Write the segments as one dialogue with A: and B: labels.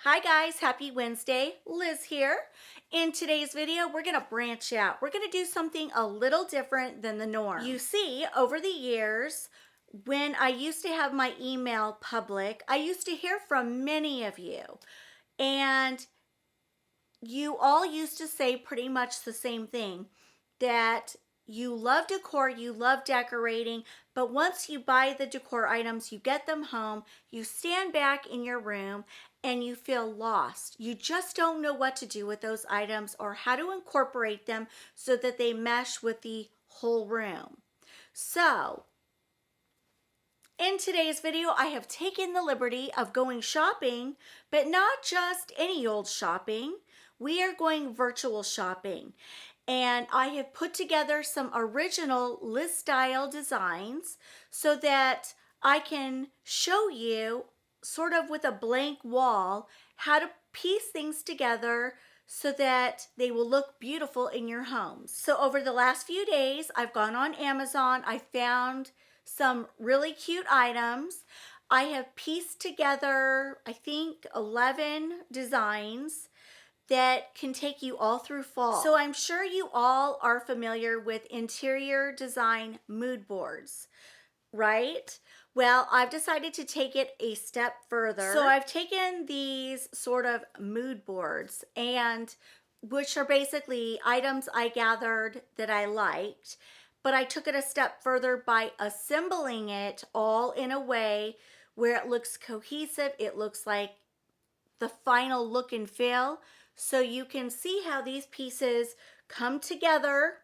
A: Hi guys, happy Wednesday. Liz here. In today's video, we're going to branch out. We're going to do something a little different than the norm. You see, over the years, when I used to have my email public, I used to hear from many of you. And you all used to say pretty much the same thing, that you love decor, you love decorating, but once you buy the decor items, you get them home, you stand back in your room and you feel lost. You just don't know what to do with those items or how to incorporate them so that they mesh with the whole room. So, in today's video, I have taken the liberty of going shopping, but not just any old shopping. We are going virtual shopping. And I have put together some original Liz style designs so that I can show you, sort of with a blank wall, how to piece things together so that they will look beautiful in your homes. So over the last few days, I've gone on Amazon. I found some really cute items. I have pieced together, I think, 11 designs that can take you all through fall. So I'm sure you all are familiar with interior design mood boards, right? Well, I've decided to take it a step further. So I've taken these sort of mood boards, and which are basically items I gathered that I liked, but I took it a step further by assembling it all in a way where it looks cohesive. It looks like the final look and feel, so you can see how these pieces come together,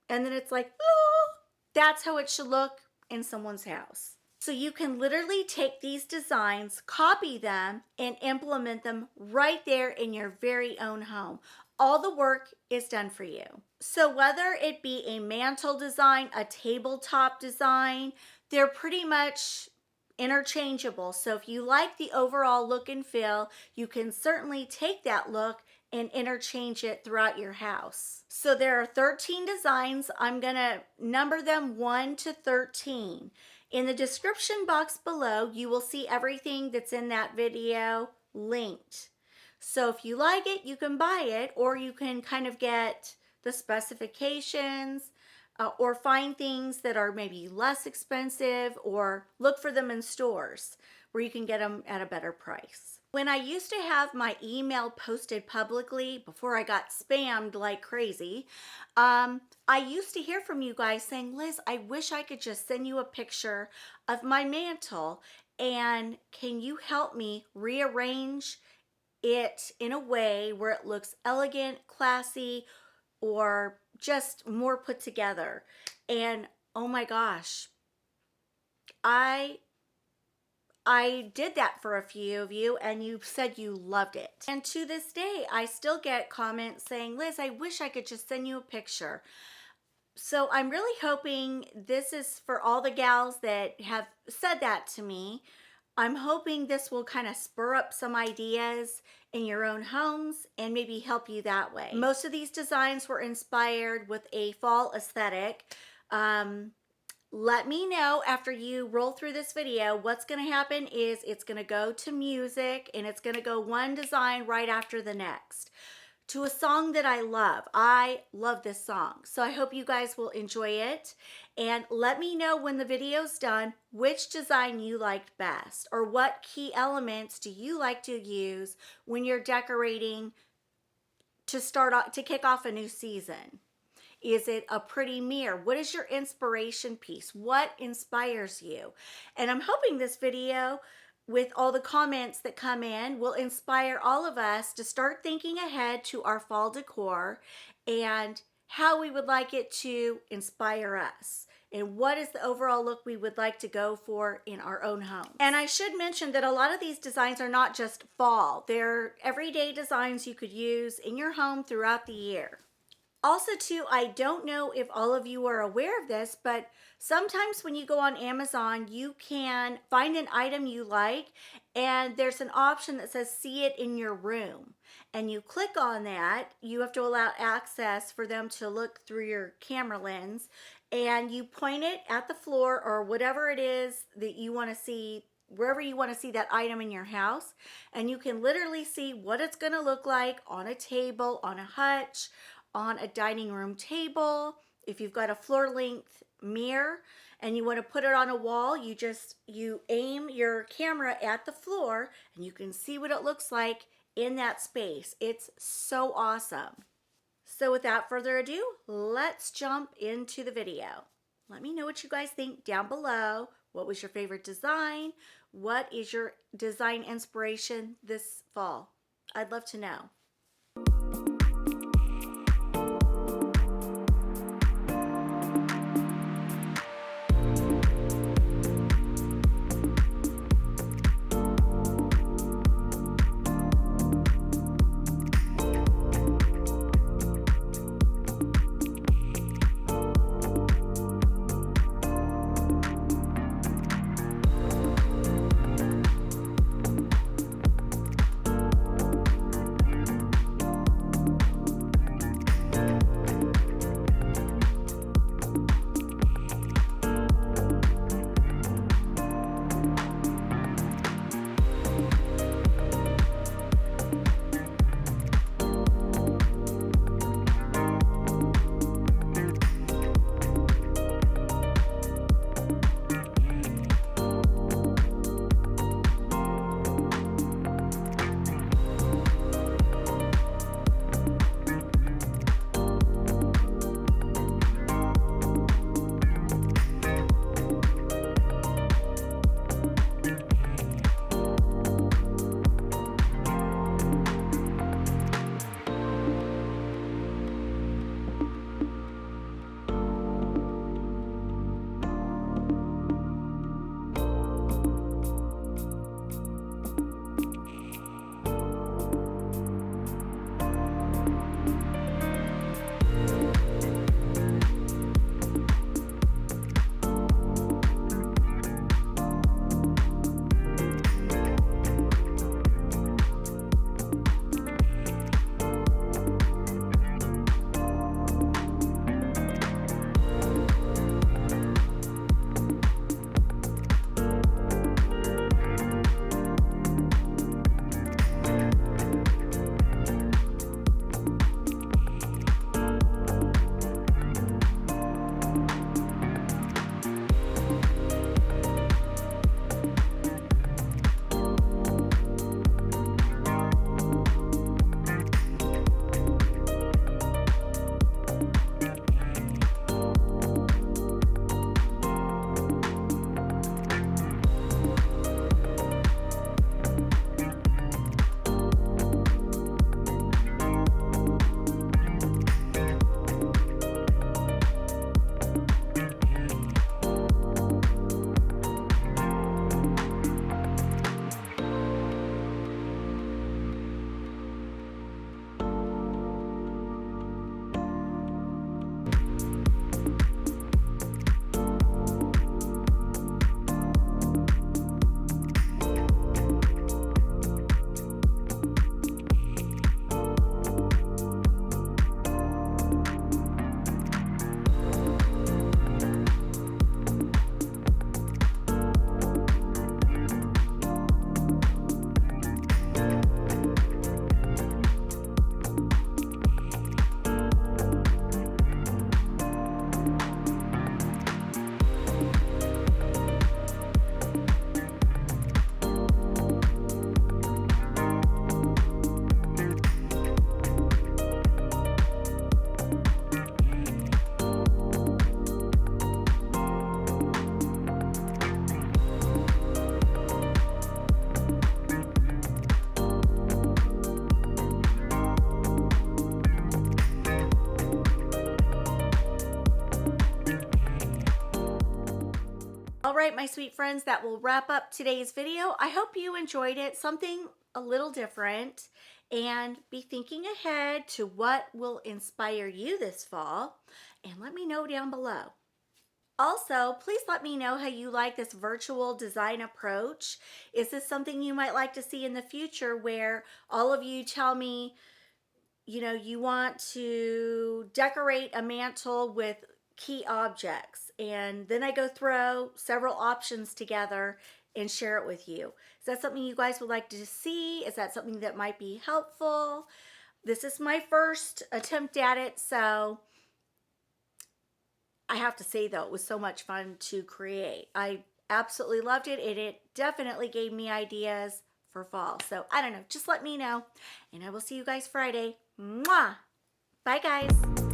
A: and then it's like, oh, that's how it should look in someone's house. So you can literally take these designs, copy them, and implement them right there in your very own home. All the work is done for you. So whether it be a mantle design, a tabletop design, they're pretty much interchangeable. So if you like the overall look and feel, you can certainly take that look and interchange it throughout your house. So there are 13 designs. I'm gonna number them 1 to 13. In the description box below, you will see everything that's in that video linked. So if you like it, you can buy it, or you can kind of get the specifications, or find things that are maybe less expensive, or look for them in stores where you can get them at a better price. When I used to have my email posted publicly before I got spammed like crazy, I used to hear from you guys saying, Liz, I wish I could just send you a picture of my mantle, and can you help me rearrange it in a way where it looks elegant, classy, or just more put together. And oh my gosh, I did that for a few of you, and you said you loved it. And to this day, I still get comments saying, Liz, I wish I could just send you a picture. So I'm really hoping this is for all the gals that have said that to me. I'm hoping this will kind of spur up some ideas in your own homes and maybe help you that way. Most of these designs were inspired with a fall aesthetic. Let me know after you roll through this video. What's going to happen is it's going to go to music, and it's going to go one design right after the next to a song that I love. I love this song, so I hope you guys will enjoy it. And let me know when the video's done which design you liked best, or what key elements do you like to use when you're decorating to kick off a new season. Is it a pretty mirror? What is your inspiration piece? What inspires you? And I'm hoping this video, with all the comments that come in, will inspire all of us to start thinking ahead to our fall decor and how we would like it to inspire us, and what is the overall look we would like to go for in our own home. And I should mention that a lot of these designs are not just fall. They're everyday designs you could use in your home throughout the year. Also too, I don't know if all of you are aware of this, but sometimes when you go on Amazon, you can find an item you like, and there's an option that says see it in your room. And you click on that. You have to allow access for them to look through your camera lens, and you point it at the floor or whatever it is that you want to see wherever you want to see that item in your house, and you can literally see what it's going to look like on a table, on a hutch, on a dining room table. If you've got a floor length mirror and you want to put it on a wall, you aim your camera at the floor and you can see what it looks like in that space. It's so awesome. So without further ado, let's jump into the video. Let me know what you guys think down below. What was your favorite design? What is your design inspiration this fall? I'd love to know. All right, my sweet friends, that will wrap up today's video. I hope you enjoyed it, something a little different, and be thinking ahead to what will inspire you this fall, and let me know down below. Also, please let me know how you like this virtual design approach. Is this something you might like to see in the future where all of you tell me, you want to decorate a mantle with key objects, and then I go throw several options together and share it with you. Is that something you guys would like to see? Is that something that might be helpful? This is my first attempt at it, so I have to say though, it was so much fun to create. I absolutely loved it, and it definitely gave me ideas for fall. So I don't know, just let me know, and I will see you guys Friday. Mwah! Bye guys.